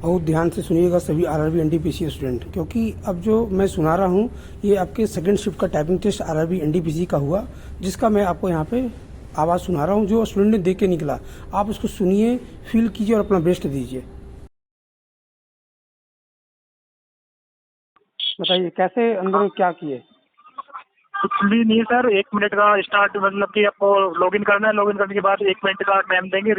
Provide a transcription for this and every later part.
बहुत ध्यान से सुनिएगा सभी आरआरबी एनटीपीसी स्टूडेंट, क्योंकि अब जो मैं सुना रहा हूँ ये आपके सेकंड शिफ्ट का टाइपिंग टेस्ट आरआरबी एनटीपीसी का हुआ, जिसका मैं आपको यहाँ पे आवाज़ सुना रहा हूँ। जो स्टूडेंट ने दे के निकला, आप उसको सुनिए, फील कीजिए और अपना बेस्ट दीजिए। बताइए कैसे अंदर क्या किए? कुछ भी नहीं सर, 1 मिनट का स्टार्ट, मतलब कि आपको लॉगिन करना है, लॉगिन करने के बाद 1 मिनट का टाइम देंगे,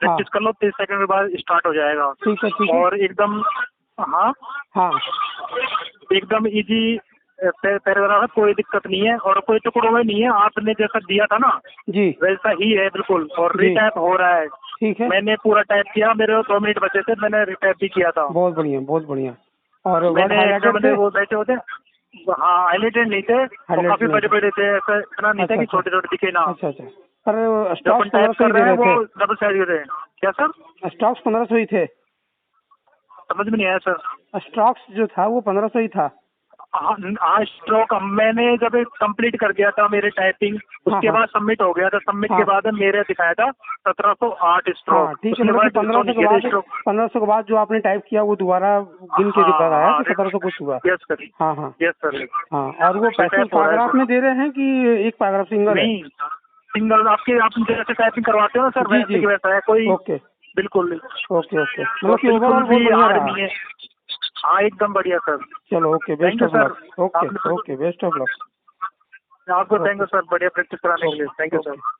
प्रैक्टिस कर लो, 30 सेकंड के बाद स्टार्ट हो जाएगा। ठीक है, ठीक है। और एकदम, हाँ हाँ एकदम इजी पैराग्राफ है, कोई दिक्कत नहीं है और कोई टुकड़ों में नहीं है। आपने जैसा दिया था ना जी वैसा ही है बिल्कुल, और जी। रीटाइप हो रहा है। ठीक है, मैंने पूरा टाइप किया, मेरे 2 मिनट बचे थे, मैंने रीटाइप भी किया था। बहुत बढ़िया बहुत बढ़िया। और वर्ड मैंने हाइलाइटेड थे? वो बैठे होते, हाँ हाईलाइटेड नहीं थे, वो हाइलाइट काफी नहीं बड़े थे? बड़े थे, ऐसा इतना नहीं था अच्छा कि अच्छा छोटे छोटे दिखे ना। अच्छा अच्छा। पर जब अपन स्टॉक्स टाइप 1500 ही कर दे रहे हैं रहे वो थे? डबल साइज होते हैं। क्या सर? स्टॉक्स 1500 ही थे? समझ में नहीं आया सर। स्टॉक्स जो था वो 1500 ही था? हाँ स्ट्रोक मैंने जब कंप्लीट कर दिया था मेरे टाइपिंग, हाँ उसके हाँ बाद सबमिट हो गया था। सबमिट हाँ के बाद मेरे दिखाया था 1708 हाँ। स्ट्रोक। ठीक है, उसके मतलब कि बाद शो नहीं किया था स्ट्रोक। 1500 के बाद जो आपने टाइप किया वो दोबारा गिन के हाँ बताया हाँ कि 1700 कुछ हुआ? यस सर, हाँ हाँ यस सर। हाँ। और वो पैसे टाइप हो रहा है पैराग्राफ सर। में दे रहे हैं कि एक पैराग्राफ सिंगल है? नहीं, सिंगल आपके, आप जैसे टाइपिंग करवाते हो ना सर जी वैसे जी। की वैसा है, कोई ओके बिल्कुल नहीं। ओके ओके, मतलब और कि बिल्कुल ओवरऑल बहुत भी बढ़िया हार्ड रहा। नहीं है। हाँ एकदम बढ़िया सर। चलो okay, thank best you of sir. Luck. Okay आपने ओके, बेस्ट ऑफ लक। आपको थैंक ओके यू सर, बढ़िया प्रैक्टिस कराने के लिए। Thank you okay. सर।